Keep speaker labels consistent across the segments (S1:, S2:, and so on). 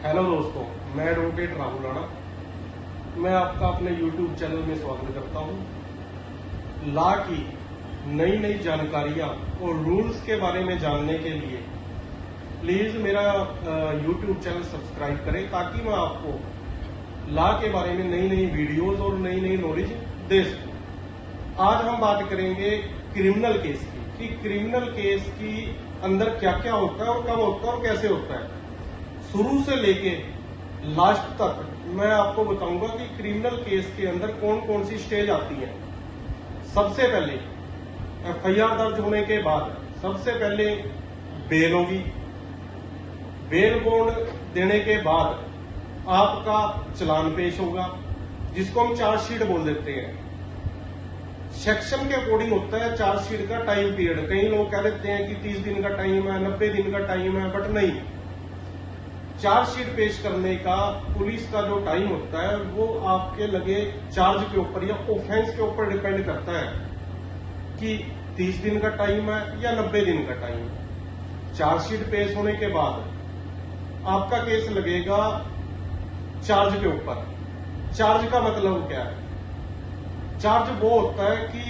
S1: Hello दोस्तों, मैं advocate Rahul Rana. मैं आपका अपने YouTube चैनल में स्वागत करता हूं। लॉ की नई नई जानकारियां और रूल्स के बारे में जानने के लिए प्लीज मेरा YouTube चैनल सब्सक्राइब करें ताकि मैं आपको लॉ के बारे में नई नई वीडियोस और नई नई नॉलेज दे सकूं। आज हम बात करेंगे क्रिमिनल केस की कि क्रिमिनल केस की अंदर क्या क्या होता है और कब होता है और कैसे होता है। शुरू से लेके लास्ट तक मैं आपको बताऊंगा कि क्रिमिनल केस के अंदर कौन कौन सी स्टेज आती है। सबसे पहले एफआईआर दर्ज होने के बाद सबसे पहले बेल होगी। बेल बॉन्ड देने के बाद आपका चालान पेश होगा, जिसको हम चार्जशीट बोल देते हैं। सेक्शन के अकॉर्डिंग होता है चार्जशीट का टाइम पीरियड। कई लोग कह देते हैं कि 30 दिन का टाइम है, 90 दिन का टाइम है, बट नहीं। चार्जशीट पेश करने का पुलिस का जो टाइम होता है वो आपके लगे चार्ज के ऊपर या ऑफेंस के ऊपर डिपेंड करता है कि 30 दिन का टाइम है या 90 दिन का टाइम है। चार्जशीट पेश होने के बाद आपका केस लगेगा चार्ज के ऊपर। चार्ज का मतलब क्या है? चार्ज वो होता है कि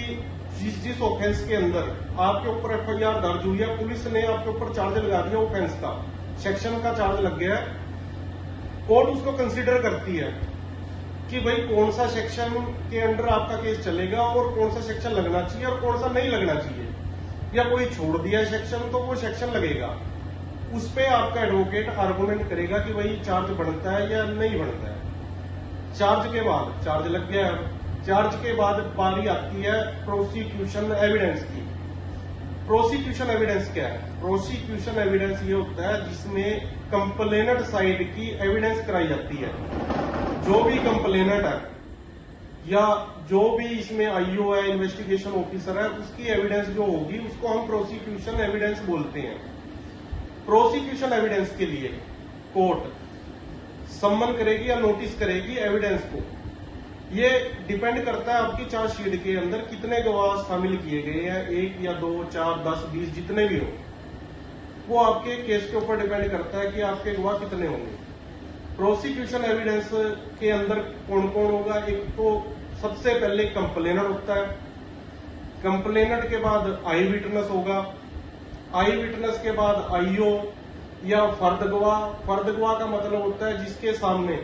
S1: जिस ऑफेंस के अंदर आपके ऊपर एफआईआर दर्ज हुई है, पुलिस ने आपके ऊपर चार्ज लगा दिया, ऑफेंस का सेक्शन का चार्ज लग गया, कोर्ट उसको कंसीडर करती है कि भाई कौन सा सेक्शन के अंडर आपका केस चलेगा और कौन सा सेक्शन लगना चाहिए और कौन सा नहीं लगना चाहिए। या कोई छोड़ दिया है सेक्शन तो वो सेक्शन लगेगा। उस पे आपका एडवोकेट आर्गुमेंट करेगा कि भाई चार्ज बनता है या नहीं बनता है। चार्ज के बाद चार्ज लग गया है। चार्ज के बाद बारी आती है प्रोसिक्यूशन एविडेंस की। प्रोसिक्यूशन एविडेंस क्या है? प्रोसिक्यूशन एविडेंस ये होता है जिसमें कंप्लेनेंट साइड की एविडेंस कराई जाती है। जो भी कंप्लेनेंट है या जो भी इसमें आईओ है, इन्वेस्टिगेशन ऑफिसर है, उसकी एविडेंस जो होगी उसको हम प्रोसिक्यूशन एविडेंस बोलते हैं। प्रोसिक्यूशन एविडेंस के लिए कोर्ट सम्मन करेगी या नोटिस करेगी एविडेंस को। ये डिपेंड करता है आपकी चार्जशीट के अंदर कितने गवाह शामिल किए गए हैं, 1 या 2, 4, 10, 20 जितने भी हो। वो आपके केस के ऊपर डिपेंड करता है कि आपके गवाह कितने होंगे। प्रोसिक्यूशन एविडेंस के अंदर कौन कौन होगा? एक तो सबसे पहले कंप्लेनर होता है। कंप्लेनर के बाद आई विटनेस होगा। आई विटनेस के बाद आईओ या फर्द गवाह। फर्द गवाह का मतलब होता है जिसके सामने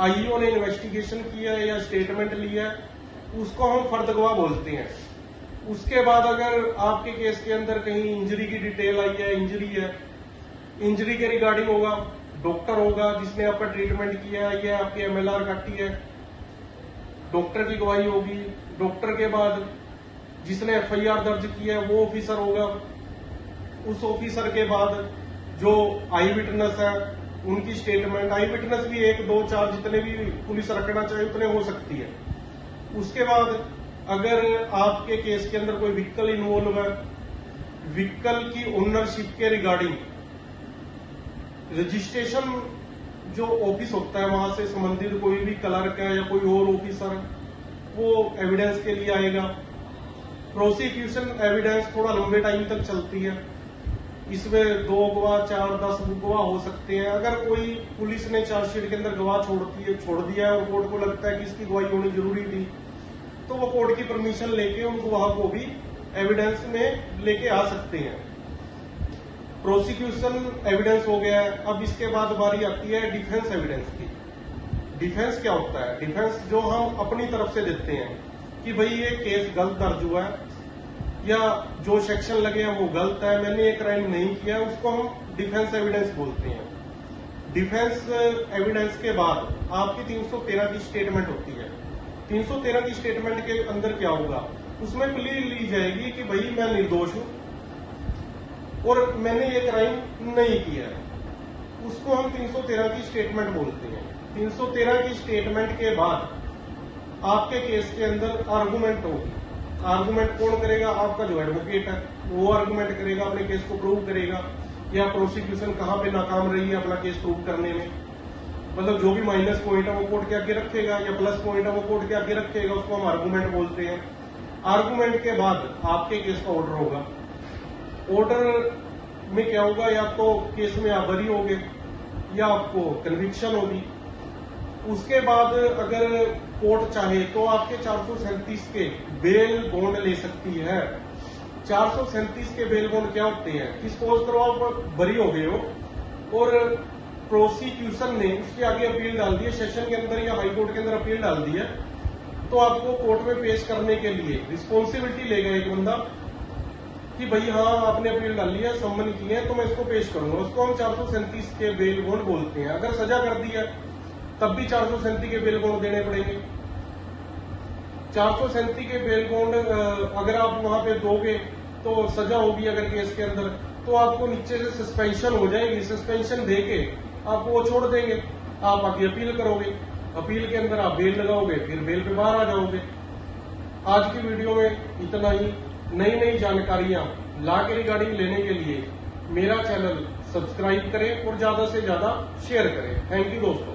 S1: आईओ ने इन्वेस्टिगेशन किया है या स्टेटमेंट लिया है, उसको हम फर्द गवाह बोलते हैं। उसके बाद अगर आपके केस के अंदर कहीं इंजरी की डिटेल आई है, इंजरी है, इंजरी के रिगार्डिंग होगा, डॉक्टर होगा जिसने आपका ट्रीटमेंट किया है या आपकी एमएलआर काटी है, डॉक्टर की गवाही होगी। डॉक्टर के बाद जिसने एफआईआर दर्ज किया है वो ऑफिसर होगा। उस ऑफिसर के बाद जो आई विटनेस है उनकी स्टेटमेंट। आई विटनेस भी 1, 2, 4 जितने भी पुलिस रखना चाहिए उतने हो सकती है। उसके बाद अगर आपके केस के अंदर कोई व्हीकल इन्वॉल्व है, व्हीकल की ओनरशिप के रिगार्डिंग रजिस्ट्रेशन जो ऑफिस होता है वहां से संबंधित कोई भी क्लर्क है या कोई और ऑफिसर वो एविडेंस के लिए आएगा। प्रोसिक्यूशन एविडेंस थोड़ा लंबे टाइम तक चलती है। इसमें 2 गवाह, 4, 10 गवाह हो सकते हैं। अगर कोई पुलिस ने चार्जशीट के अंदर गवाह छोड़ दिया है और कोर्ट को लगता है कि इसकी गवाही होनी जरूरी थी, तो वो कोर्ट की परमिशन लेके उन गवाह को भी एविडेंस में लेके आ सकते हैं। प्रोसिक्यूशन एविडेंस हो गया है। अब इसके बाद बारी आती है डिफेंस एविडेंस की। डिफेंस क्या होता है? डिफेंस जो हम अपनी तरफ से देते हैं कि भाई ये केस गलत दर्ज हुआ है या जो सेक्शन लगे हैं वो गलत है, मैंने ये क्राइम नहीं किया, उसको हम डिफेंस एविडेंस बोलते हैं। डिफेंस एविडेंस के बाद आपकी 313 की स्टेटमेंट होती है। 313 की स्टेटमेंट के अंदर क्या होगा? उसमें प्ली ली जाएगी कि भाई मैं निर्दोष हूं और मैंने ये क्राइम नहीं किया है। उसको हम 313 की स्टेटमेंट बोलते हैं। 313 की स्टेटमेंट के बाद आपके केस के अंदर आर्गुमेंट होगी। आर्गुमेंट कौन करेगा? आपका जो एडवोकेट है वो आर्गुमेंट करेगा, अपने केस को प्रूव करेगा या प्रोसिक्यूशन कहां पे नाकाम रही है अपना केस प्रूव करने में। मतलब जो भी माइनस पॉइंट है वो कोर्ट के आगे रखेगा या प्लस पॉइंट है वो कोर्ट के आगे रखेगा, उसको हम आर्गुमेंट बोलते हैं। आर्गुमेंट के बाद आपके केस का ऑर्डर होगा। ऑर्डर में क्या होगा? या तो केस में आप बरी होगे या आपको कन्विक्शन होगी। उसके बाद अगर कोर्ट चाहे तो आपके 437 के बेल बॉन्ड ले सकती है। 437 के बेल बॉन्ड क्या होते हैं कि सपोज करो आप बरी हो गए हो और प्रोसिक्यूशन ने उसके आगे अपील डाल दी है, सेशन के अंदर या हाई कोर्ट के अंदर अपील डाल दी है, तो आपको कोर्ट में पेश करने के लिए रिस्पॉन्सिबिलिटी लेगा एक बंदा कि भाई हाँ आपने अपील डाली है, सम्मन किए हैं, तो मैं इसको पेश करूंगा। उसको हम 437 के बेल बॉन्ड बोलते हैं। अगर सजा कर दी है तब भी 437 के बेल बॉन्ड देने पड़ेंगे। 437 के बेल बॉन्ड अगर आप वहां पे दोगे तो सजा होगी अगर केस के अंदर, तो आपको नीचे से सस्पेंशन हो जाएगी। सस्पेंशन देके आपको वो छोड़ देंगे, आप आगे अपील करोगे, अपील के अंदर आप बेल लगाओगे, फिर बेल पे बाहर आ जाओगे। आज की वीडियो में इतना ही। नई नई जानकारियां लॉ के रिगार्डिंग लेने के लिए मेरा चैनल सब्सक्राइब करें और ज्यादा से ज्यादा शेयर करें। थैंक यू दोस्तों।